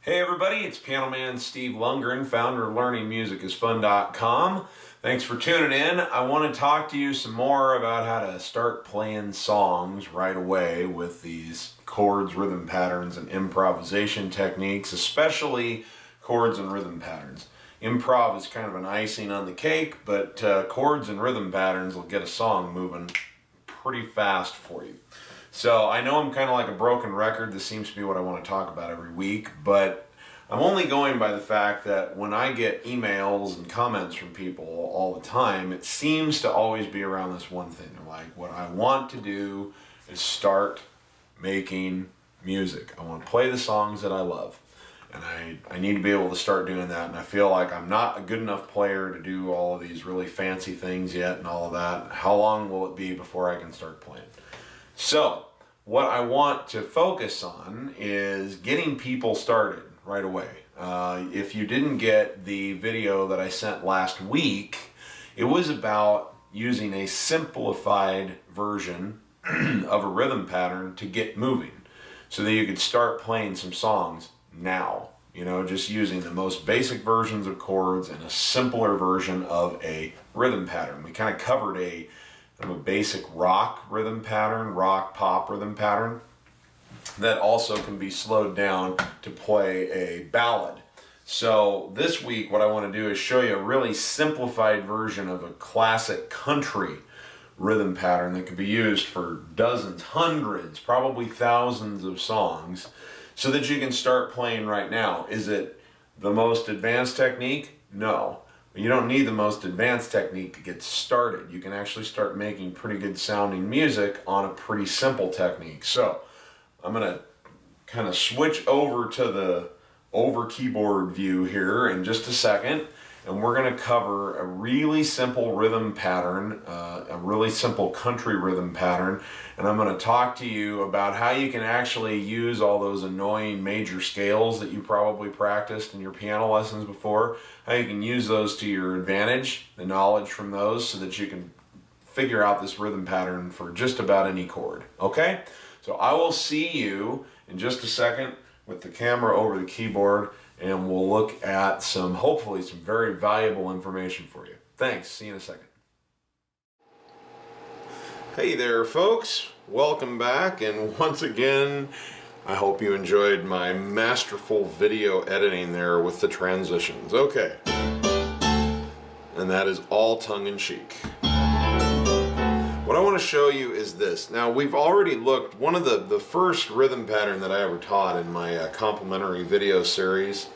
Hey everybody, it's Piano Man Steve Lundgren, founder of LearningMusicIsFun.com. Thanks for tuning in. I want to talk to you some more about how to start playing songs right away with these chords, rhythm patterns, and improvisation techniques, especially chords and rhythm patterns. Improv is kind of an icing on the cake, but chords and rhythm patterns will get a song moving pretty fast for you. So I know I'm kind of like a broken record. This seems to be what I want to talk about every week, but I'm only going by the fact that when I get emails and comments from people all the time, it seems to always be around this one thing. They're like, what I want to do is start making music. I want to play the songs that I love. And I need to be able to start doing that. And I feel like I'm not a good enough player to do all of these really fancy things yet and all of that. How long will it be before I can start playing? So what I want to focus on is getting people started right away. If you didn't get the video that I sent last week, it was about using a simplified version of a rhythm pattern to get moving so that you could start playing some songs now. You know, just using the most basic versions of chords and a simpler version of a rhythm pattern. We kind of covered a basic rock rhythm pattern, rock pop rhythm pattern that also can be slowed down to play a ballad. So this week what I want to do is show you a really simplified version of a classic country rhythm pattern that can be used for dozens, hundreds, probably thousands of songs so that you can start playing right now. Is it the most advanced technique? No. You don't need the most advanced technique to get started. You can actually start making pretty good sounding music on a pretty simple technique. So I'm going to kind of switch over to the over keyboard view here in just a second, and we're going to cover a really simple rhythm pattern, a really simple country rhythm pattern, and I'm going to talk to you about how you can actually use all those annoying major scales that you probably practiced in your piano lessons before, how you can use those to your advantage, the knowledge from those, so that you can figure out this rhythm pattern for just about any chord. Okay? So I will see you in just a second with the camera over the keyboard, and we'll look at hopefully some very valuable information for you. Thanks. See you in a second. Hey there, folks. Welcome back, and once again, I hope you enjoyed my masterful video editing there with the transitions. Okay. And that is all tongue-in-cheek. What I want to show you is this. Now, we've already looked, one of the first rhythm pattern that I ever taught in my complimentary video series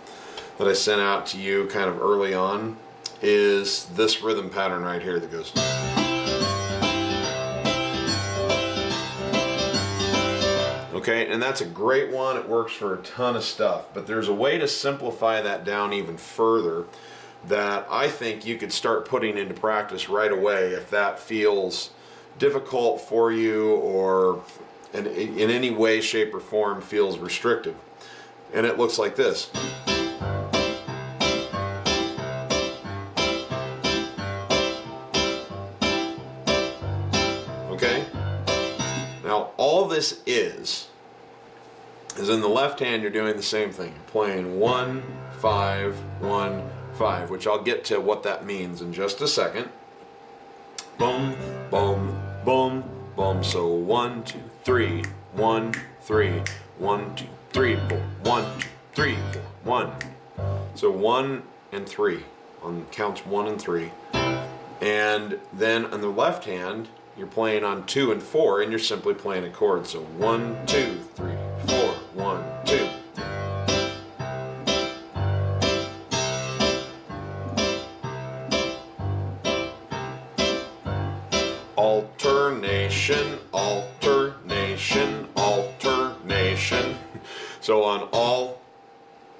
that I sent out to you kind of early on is this rhythm pattern right here that goes. Okay, and that's a great one. It works for a ton of stuff, but there's a way to simplify that down even further that I think you could start putting into practice right away if that feels difficult for you or in any way, shape, or form feels restrictive. And it looks like this. Okay? Now, all this is in the left hand you're doing the same thing. You're playing 1, 5, 1, 5, which I'll get to what that means in just a second. Boom, boom, boom, boom. So 1, 2, 3, 1, 3, 1, 2, 3, 4, 1, 2, 3, 4, 1. So 1 and 3 on counts 1 and 3. And then on the left hand, you're playing on 2 and 4, and you're simply playing a chord. So 1, 2, 3, 4, 1, 2. Alternation, alternation, alternation. So on all,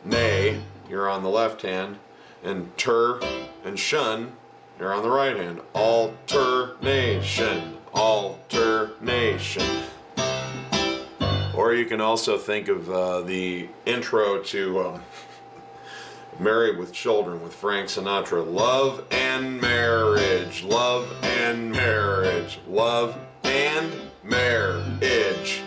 nay, you're on the left hand, and ter and shun, you're on the right hand. Alternation, alternation. Or you can also think of the intro to Married with Children with Frank Sinatra. Love and marriage, love and marriage, love and marriage.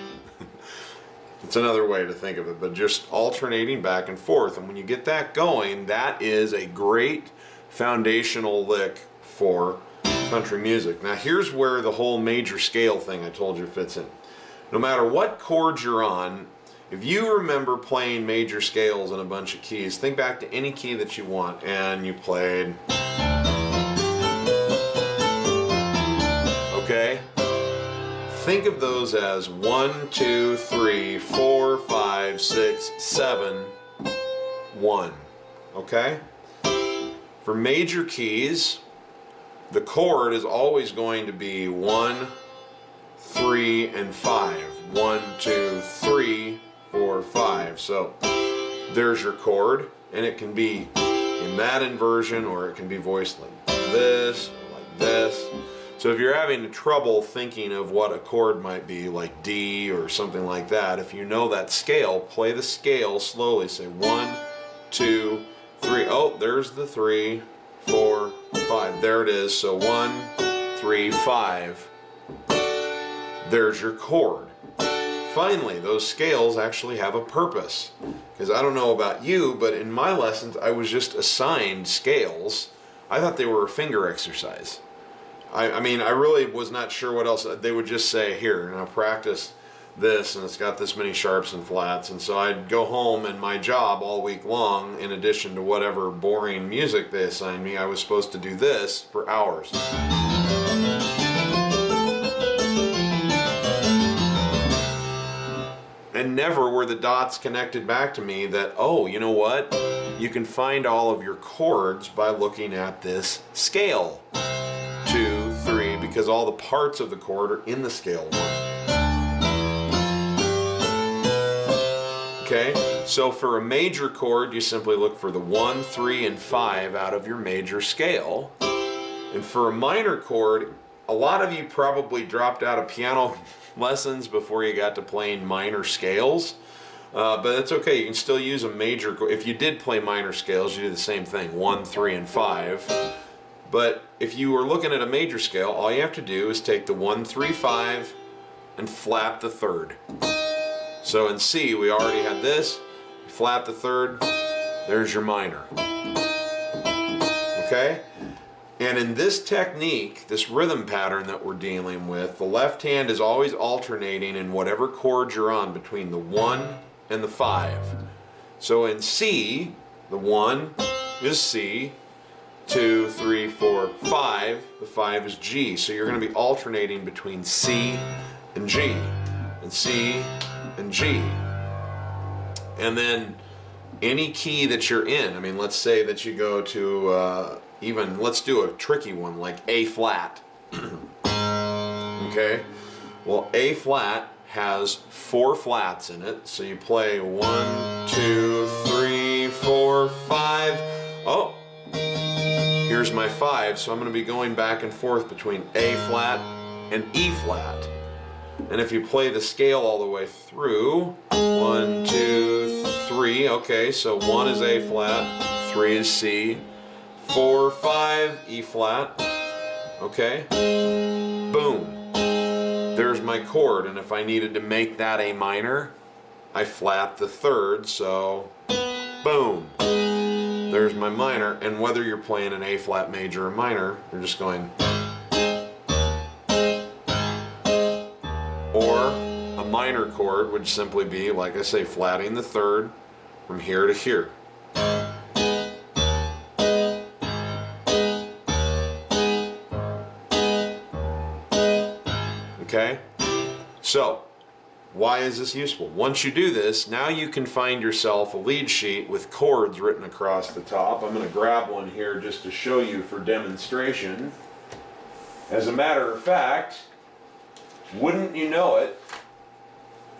It's another way to think of it, but just alternating back and forth. And when you get that going, that is a great foundational lick for country music. Now here's where the whole major scale thing I told you fits in. No matter what chords you're on, if you remember playing major scales in a bunch of keys, think back to any key that you want, and you played, okay? Think of those as 1, 2, 3, 4, 5, 6, 7, 1, okay? For major keys, the chord is always going to be 1, 3, and 5. 1, 2, 3, 4, 5. So there's your chord, and it can be in that inversion, or it can be voiced like this, or like this. So if you're having trouble thinking of what a chord might be, like D or something like that, if you know that scale, play the scale slowly. Say 1, 2, 3. Oh, there's the 3, 4, 5. There it is. So 1, 3, 5. There's your chord. Finally, those scales actually have a purpose. Because I don't know about you, but in my lessons, I was just assigned scales. I thought they were a finger exercise. I mean, I really was not sure what else. They would just say, here, now practice this, and it's got this many sharps and flats. And so I'd go home, and my job all week long, in addition to whatever boring music they assigned me, I was supposed to do this for hours. And never were the dots connected back to me that, oh, you know what? You can find all of your chords by looking at this scale. 2, 3, because all the parts of the chord are in the scale 1. Okay, so for a major chord, you simply look for the 1, 3, and 5 out of your major scale. And for a minor chord, a lot of you probably dropped out of piano lessons before you got to playing minor scales, but that's okay. You can still use a major. If you did play minor scales, you do the same thing, 1, 3, and 5. But if you were looking at a major scale, all you have to do is take the 1, 3, 5 and flat the third. So in C, we already had this. Flat the third, there's your minor. Okay? And in this technique, this rhythm pattern that we're dealing with, the left hand is always alternating in whatever chord you're on between the 1 and the 5. So in C, the 1 is C, 2, 3, 4, 5, the 5 is G. So you're going to be alternating between C and G, and C and G. And then any key that you're in, I mean, let's say that you go to, let's do a tricky one like A flat. Okay? Well, A flat has 4 flats in it, so you play 1, 2, 3, 4, 5. Oh, here's my 5, so I'm going to be going back and forth between A flat and E flat. And if you play the scale all the way through, 1, 2, 3, okay, so 1 is A flat, 3 is C, 4, 5, E flat, okay, boom, there's my chord. And if I needed to make that a minor, I flat the third, so boom, there's my minor. And whether you're playing an A flat major or minor, you're just going, or a minor chord would simply be, like I say, flatting the third from here to here. Okay? So, why is this useful? Once you do this, now you can find yourself a lead sheet with chords written across the top. I'm going to grab one here just to show you for demonstration. As a matter of fact, wouldn't you know it,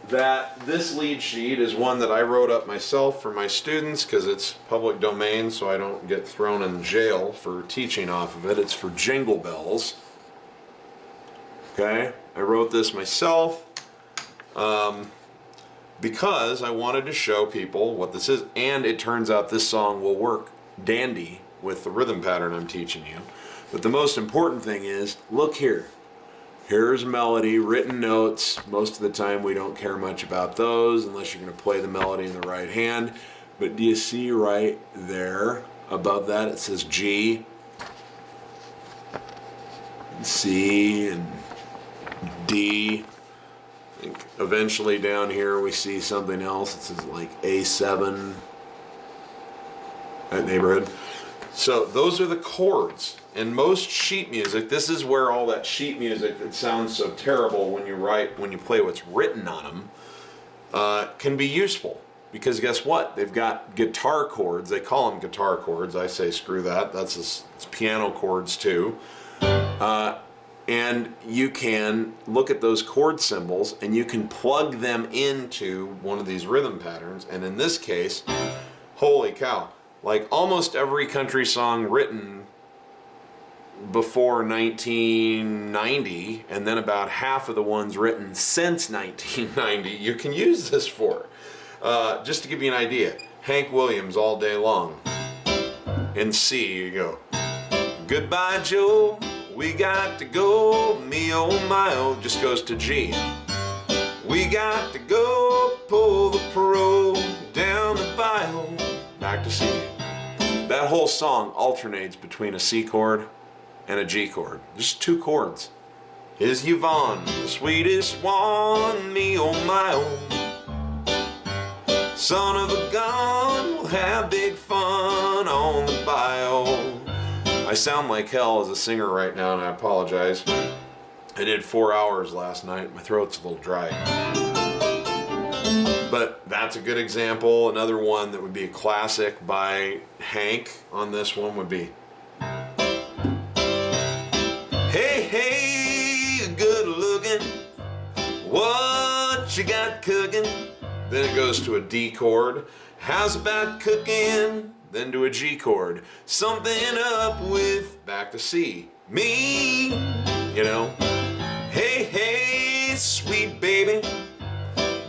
that this lead sheet is one that I wrote up myself for my students because it's public domain, so I don't get thrown in jail for teaching off of it. It's for Jingle Bells. Okay, I wrote this myself because I wanted to show people what this is, and it turns out this song will work dandy with the rhythm pattern I'm teaching you. But the most important thing is, look here. Here's a melody, written notes. Most of the time we don't care much about those unless you're going to play the melody in the right hand. But do you see right there above that it says G, C, and D. I think eventually down here we see something else. It says like A7, that neighborhood. So those are the chords. And most sheet music, this is where all that sheet music that sounds so terrible when you play what's written on them, can be useful. Because guess what? They've got guitar chords. They call them guitar chords. I say screw that. It's piano chords too. And you can look at those chord symbols and you can plug them into one of these rhythm patterns. And in this case, holy cow, like almost every country song written before 1990, and then about half of the ones written since 1990, you can use this for. Just to give you an idea, Hank Williams, All Day Long. In C, you go. Goodbye, Joe, we got to go, me oh my oh, just goes to G. We got to go, pull the parole down the bayou, back to C. That whole song alternates between a C chord and a G chord. Just two chords. Is Yvonne the sweetest one, me oh my oh. Son of a gun, we'll have big fun on the bayou. I sound like hell as a singer right now, and I apologize. I did 4 hours last night. My throat's a little dry. But that's a good example. Another one that would be a classic by Hank on this one would be, hey, hey, good looking, what you got cooking? Then it goes to a D chord. How's about cooking? Then to a G chord. Something up with, back to C. Me, you know. Hey, hey, sweet baby,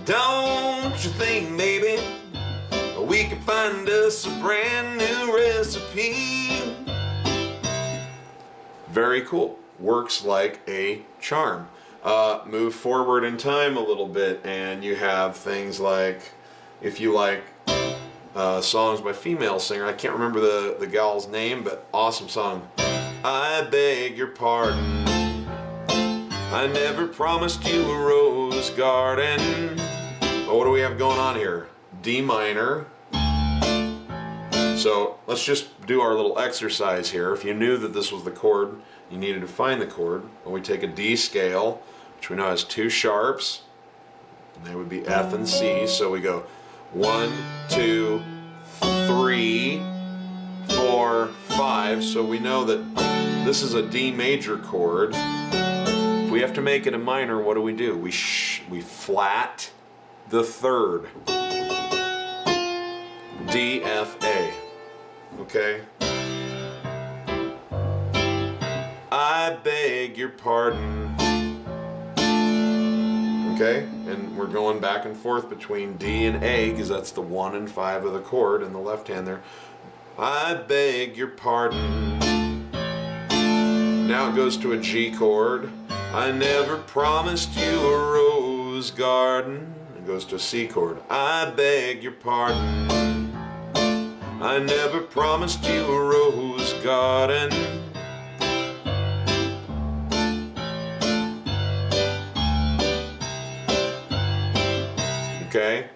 don't you think maybe we can find us a brand new recipe? Very cool. Works like a charm. Move forward in time a little bit and you have things like, if you like songs by female singer, I can't remember the gal's name, but awesome song. I beg your pardon, I never promised you a rose garden. Oh, what do we have going on here? D minor. So let's just do our little exercise here. If you knew that this was the chord, you needed to find the chord. Well, we take a D scale, which we know has two sharps, and they would be F and C. So we go 1, 2, 3, 4, 5. So we know that this is a D major chord. If we have to make it a minor, what do? We flat the third. D, F, A. Okay? I beg your pardon. Okay? And we're going back and forth between D and A because that's the 1 and 5 of the chord in the left hand there. I beg your pardon. Now it goes to a G chord. I never promised you a rose garden. It goes to a C chord. I beg your pardon. I never promised you a rose garden. Okay?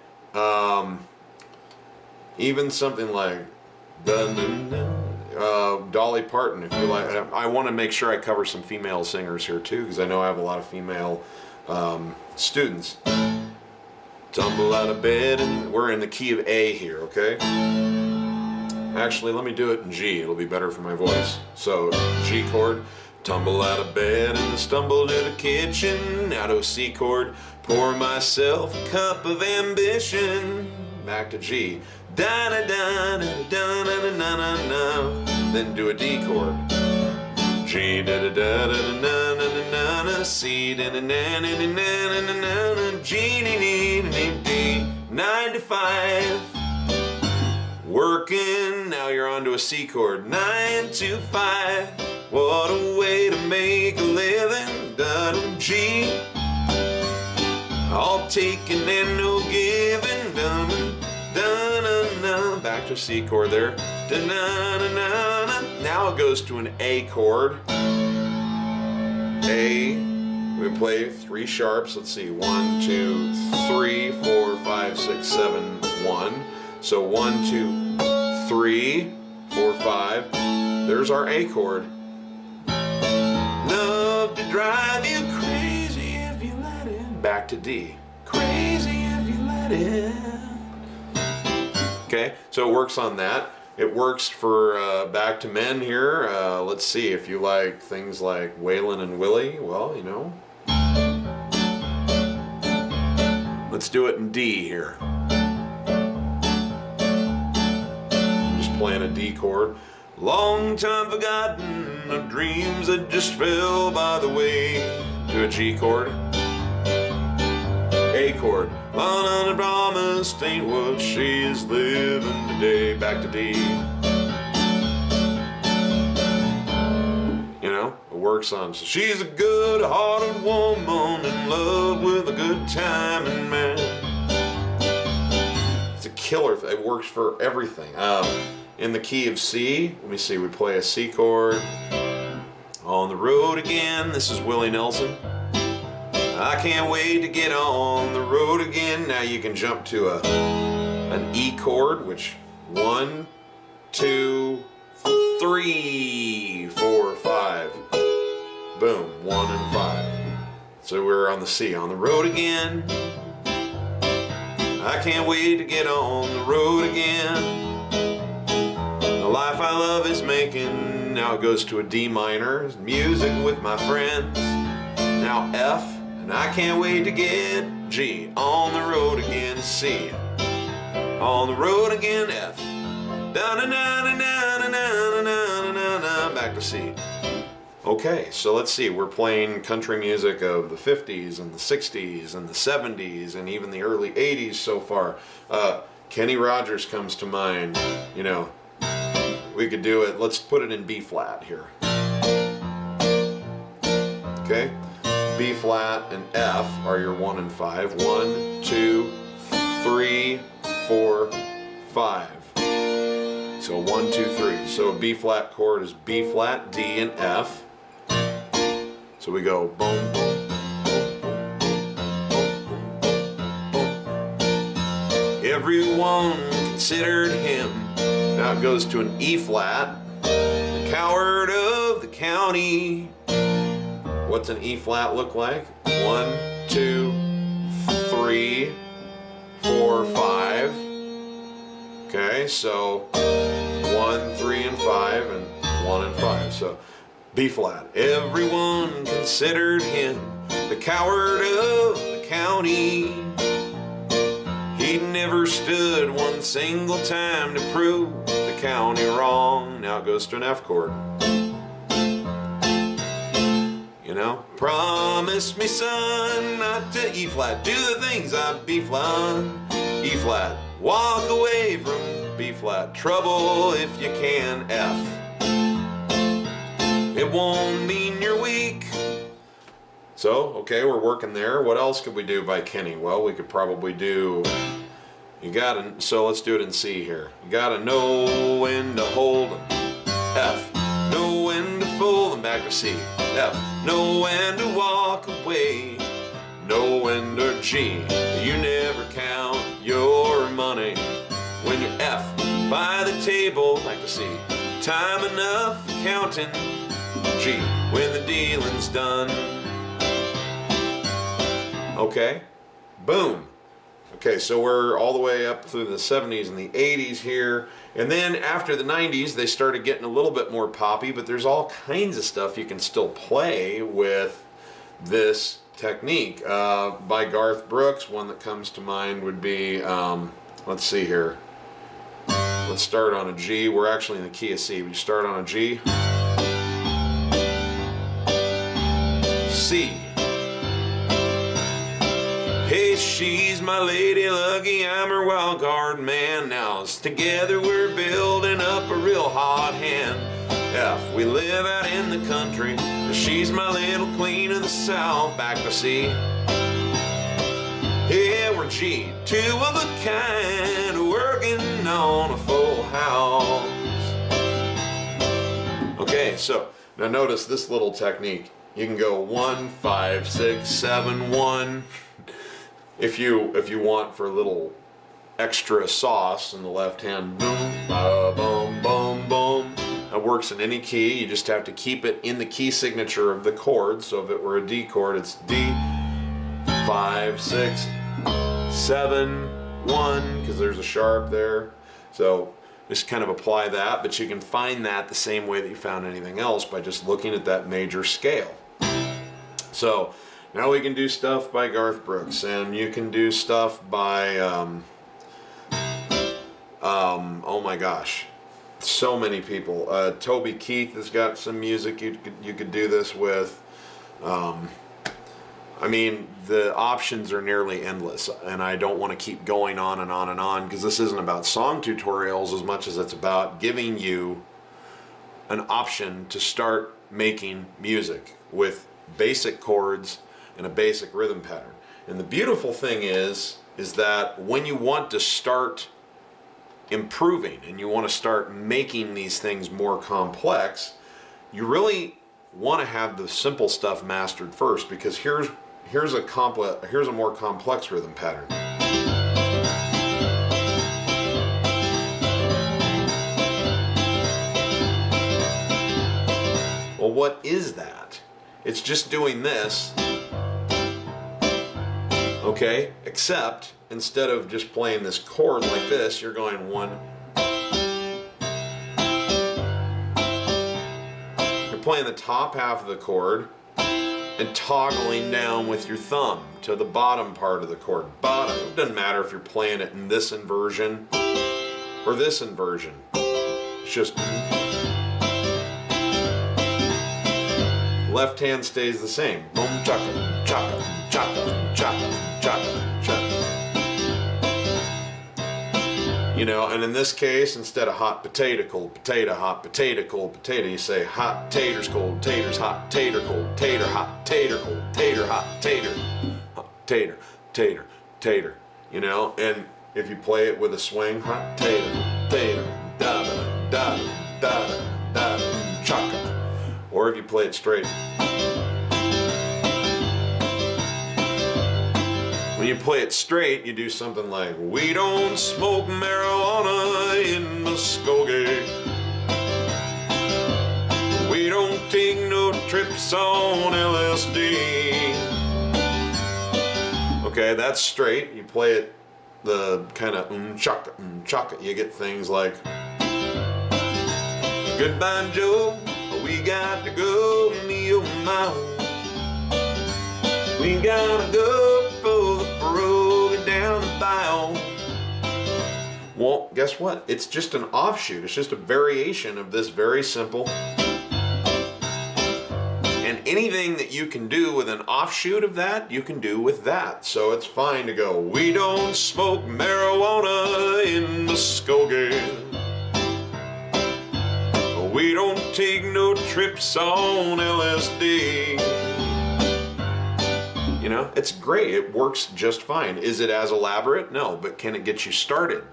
Even something like Dolly Parton, if you like. I want to make sure I cover some female singers here too, because I know I have a lot of female students. Tumble out of bed, and we're in the key of A here, okay? Actually, let me do it in G. It'll be better for my voice. So, G chord. Tumble out of bed and stumble to the kitchen. Now to a C chord. Pour myself a cup of ambition. Back to G. Da da da da da da da da da. Then do a D chord. G da da da da da da da da. C da da da da da da da da. G da da da da. 9 to 5. Working. Now you're on to a C chord. 9 to 5. What a way to make a living. Dun G. All taking and no giving. Dun dun dun dun. Back to C chord there. Dun dun dun dun. Now it goes to an A chord. A. We play 3 sharps. Let's see. 1, 2, 3, 4, 5, 6, 7, 1. So 1, 2, 3, 4, 5. There's our A chord. Love to drive you crazy if you let it. Back to D. Crazy if you let it. Okay, so it works on that. It works for Back to Men here. Let's see if you like things like Waylon and Willie. Well, you know. Let's do it in D here. Just playing a D chord. Long time forgotten of dreams that just fell by the way. To a G chord. A chord. On a promise ain't what she is living today. Back to D. You know, it works on. So she's a good-hearted woman in love with a good time and man. It's a killer. It works for everything. In the key of C, let me see, we play a C chord. On the road again, this is Willie Nelson. I can't wait to get on the road again. Now you can jump to an E chord, which 1, 2, 3, 4, 5. Boom, 1 and 5. So we're on the C. On the road again. I can't wait to get on the road again. The life I love is making. Now it goes to a D minor. Music with my friends. Now F. And I can't wait to get G. On the road again, C. On the road again, F. Back to C. Okay, so let's see. We're playing country music of the 50s and the 60s and the 70s and even the early 80s so far. Kenny Rogers comes to mind. You know, we could do it. Let's put it in B flat here. Okay? B flat and F are your 1 and 5. 1, 2, 3, 4, 5. So 1, 2, 3. So a B flat chord is B flat, D, and F. So we go boom, boom, boom, boom, boom, boom, boom. Everyone considered him. Now it goes to an E flat, the coward of the county. What's an E flat look like? 1, 2, 3, 4, 5. Okay, so 1, 3, and 5, and 1 and 5. So B flat. Everyone considered him the coward of the county. He never stood one single time to prove the county wrong. Now it goes to an F chord. You know, promise me, son, not to E flat. Do the things I B flat. E flat. Walk away from B flat. Trouble if you can. F. It won't mean you're weak. So, okay, we're working there. What else could we do by Kenny? Well, we could probably do. So let's do it in C here. You gotta know when to hold them. F. Know when to fold them. Back to C. F. Know when to walk away. Know when to G. You never count your money when you're F. By the table. Back to C. Time enough counting. G. When the dealing's done. Okay. Boom. Okay, so we're all the way up through the 70s and the 80s here. And then after the 90s, they started getting a little bit more poppy, but there's all kinds of stuff you can still play with this technique. By Garth Brooks, one that comes to mind would be, let's see here. Let's start on a G. We're actually in the key of C. We start on a G. C. Hey, she's my lady lucky, I'm her wild card man. Now together we're building up a real hot hand. F, we live out in the country. She's my little queen of the South. Back to C. Yeah, we're G, two of a kind, working on a full house. Okay, so now notice this little technique. You can go 1, 5, 6, 7, 1. If you want for a little extra sauce in the left hand, boom, boom, boom, boom. That works in any key. You just have to keep it in the key signature of the chord. So if it were a D chord, it's D, 5, 6, 7, 1, because there's a sharp there. So just kind of apply that, but you can find that the same way that you found anything else by just looking at that major scale. So now we can do stuff by Garth Brooks, and you can do stuff by, oh my gosh, so many people. Toby Keith has got some music you could do this with. I mean, the options are nearly endless, and I don't want to keep going on and on and on, because this isn't about song tutorials as much as it's about giving you an option to start making music with basic chords and a basic rhythm pattern. And the beautiful thing is that when you want to start improving and you want to start making these things more complex, you really want to have the simple stuff mastered first, because here's a more complex rhythm pattern. Well, what is that? It's just doing this, okay? Except instead of just playing this chord like this, you're going 1. You're playing the top half of the chord and toggling down with your thumb to the bottom part of the chord. Bottom. It doesn't matter if you're playing it in this inversion or this inversion. It's just left hand stays the same. Boom, chaka, chaka, chaka, chaka, chaka, chaka. You know, and in this case, instead of hot potato, cold potato, hot potato, cold potato, you say hot taters, cold taters, hot tater, cold tater, hot tater, cold tater, hot tater, hot tater, tater, tater. You know, and if you play it with a swing, hot tater, tater, da da da da da da, chaka. Or if you play it straight. When you play it straight, you do something like, we don't smoke marijuana in Muskogee. We don't take no trips on LSD. Okay, that's straight. You play it the kind of chaka. You get things like, goodbye Joe, we got to go, me oh my. We gotta go for the road down the bayou. Well, guess what? It's just an offshoot. It's just a variation of this very simple. And anything that you can do with an offshoot of that, you can do with that. So it's fine to go, we don't smoke marijuana in Muskogee. We don't take no trips on LSD. You know, it's great. It works just fine. Is it as elaborate? No, but can it get you started?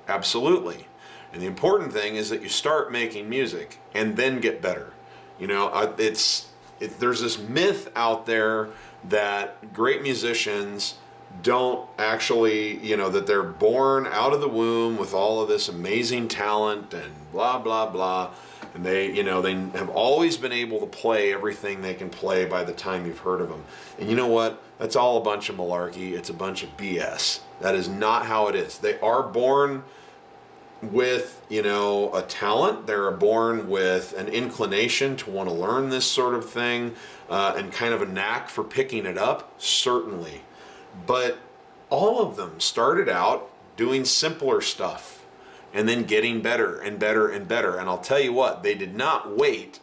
Absolutely. And the important thing is that you start making music and then get better. You know, there's this myth out there that great musicians don't actually, you know, that they're born out of the womb with all of this amazing talent and blah, blah, blah. And they, you know, they have always been able to play everything they can play by the time you've heard of them. And you know what? That's all a bunch of malarkey. It's a bunch of BS. That is not how it is. They are born with, you know, a talent. They're born with an inclination to want to learn this sort of thing and kind of a knack for picking it up, certainly. But all of them started out doing simpler stuff and then getting better and better and better. And I'll tell you what, they did not wait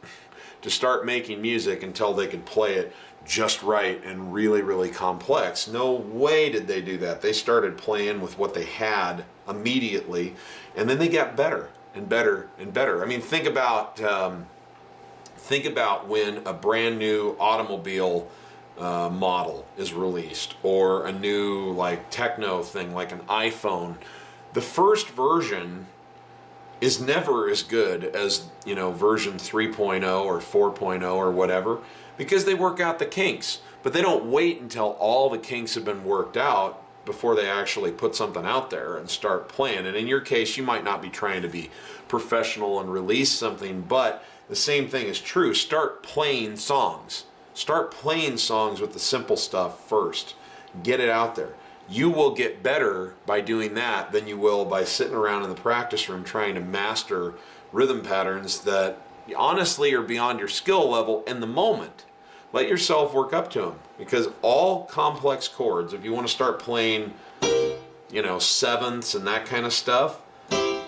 to start making music until they could play it just right and really, really complex. No way did they do that. They started playing with what they had immediately, and then they got better and better and better. I mean, think about Think about when a brand new automobile model is released, or a new like techno thing like an iPhone. The first version is never as good as, you know, version 3.0 or 4.0 or whatever, because they work out the kinks. But they don't wait until all the kinks have been worked out before they actually put something out there and start playing. And in your case, you might not be trying to be professional and release something, but the same thing is true. Start playing songs. Start playing songs with the simple stuff first. Get it out there. You will get better by doing that than you will by sitting around in the practice room trying to master rhythm patterns that honestly are beyond your skill level in the moment. Let yourself work up to them, because all complex chords, if you want to start playing, you know, sevenths and that kind of stuff,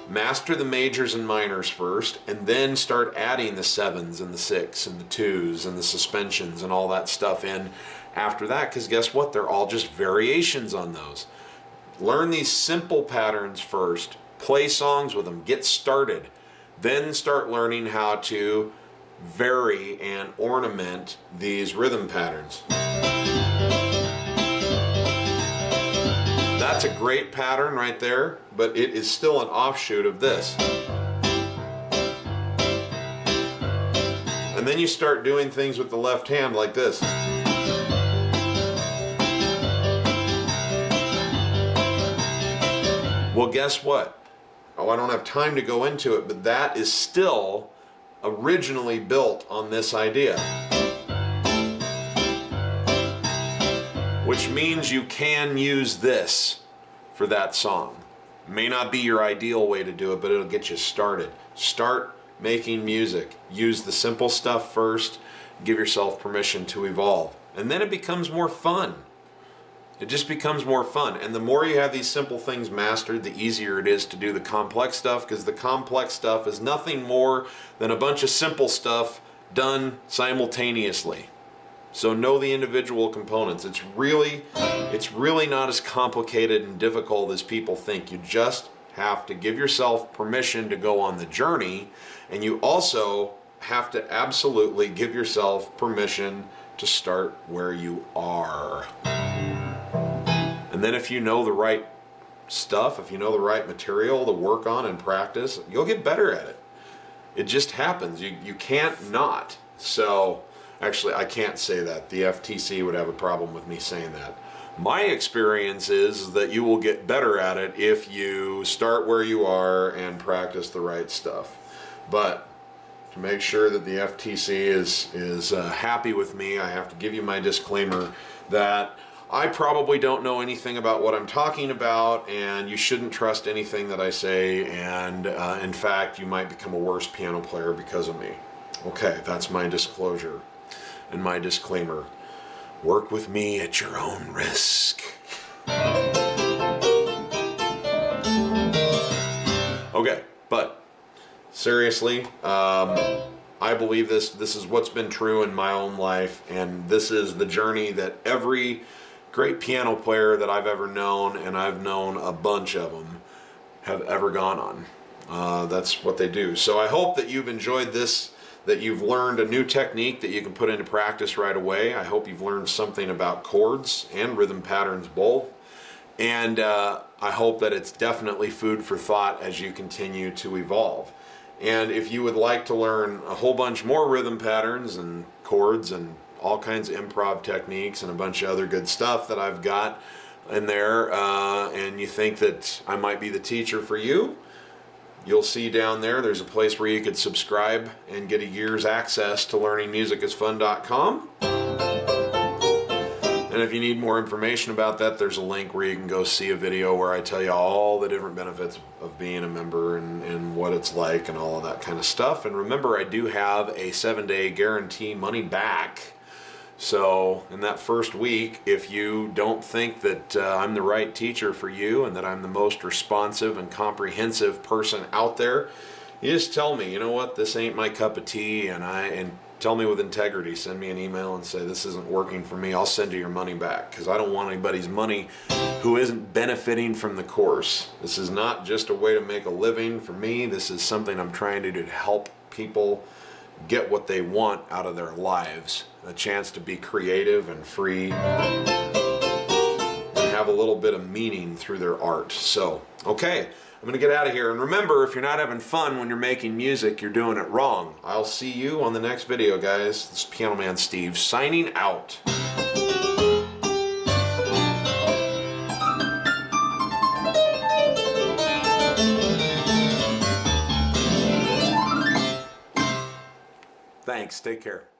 master the majors and minors first, and then start adding the sevens and the six and the twos and the suspensions and all that stuff in after that, because guess what? They're all just variations on those. Learn these simple patterns first, play songs with them, get started, then start learning how to vary and ornament these rhythm patterns. That's a great pattern right there, but it is still an offshoot of this. And then you start doing things with the left hand like this. Well, guess what? Oh, I don't have time to go into it, but that is still originally built on this idea. Which means you can use this for that song. May not be your ideal way to do it, but it'll get you started. Start making music. Use the simple stuff first. Give yourself permission to evolve. And then it becomes more fun. It just becomes more fun. And the more you have these simple things mastered, the easier it is to do the complex stuff, because the complex stuff is nothing more than a bunch of simple stuff done simultaneously. So know the individual components. It's really not as complicated and difficult as people think. You just have to give yourself permission to go on the journey, and you also have to absolutely give yourself permission to start where you are. And then if you know the right stuff, if you know the right material to work on and practice, you'll get better at it. It just happens. You can't not. So, actually, I can't say that. The FTC would have a problem with me saying that. My experience is that you will get better at it if you start where you are and practice the right stuff. But to make sure that the FTC is happy with me, I have to give you my disclaimer that I probably don't know anything about what I'm talking about, and you shouldn't trust anything that I say, and in fact, you might become a worse piano player because of me. Okay, that's my disclosure and my disclaimer. Work with me at your own risk. Okay, but seriously, I believe this is what's been true in my own life, and this is the journey that every great piano player that I've ever known, and I've known a bunch of them, have ever gone on. That's what they do. So I hope that you've enjoyed this, that you've learned a new technique that you can put into practice right away. I hope you've learned something about chords and rhythm patterns both. And I hope that it's definitely food for thought as you continue to evolve. And if you would like to learn a whole bunch more rhythm patterns and chords and all kinds of improv techniques and a bunch of other good stuff that I've got in there, and you think that I might be the teacher for you, you'll see down there's a place where you could subscribe and get a year's access to learningmusicIsFun.com. And if you need more information about that, there's a link where you can go see a video where I tell you all the different benefits of being a member and what it's like and all of that kind of stuff. And remember, I do have a 7-day guarantee money back. So in that first week, if you don't think that I'm the right teacher for you and that I'm the most responsive and comprehensive person out there, you just tell me, you know what, this ain't my cup of tea, and tell me with integrity. Send me an email and say, this isn't working for me. I'll send you your money back, because I don't want anybody's money who isn't benefiting from the course. This is not just a way to make a living for me. This is something I'm trying to do to help people get what they want out of their lives. A chance to be creative and free and have a little bit of meaning through their art. So, okay, I'm going to get out of here. And remember, if you're not having fun when you're making music, you're doing it wrong. I'll see you on the next video, guys. This is Piano Man Steve signing out. Thanks. Take care.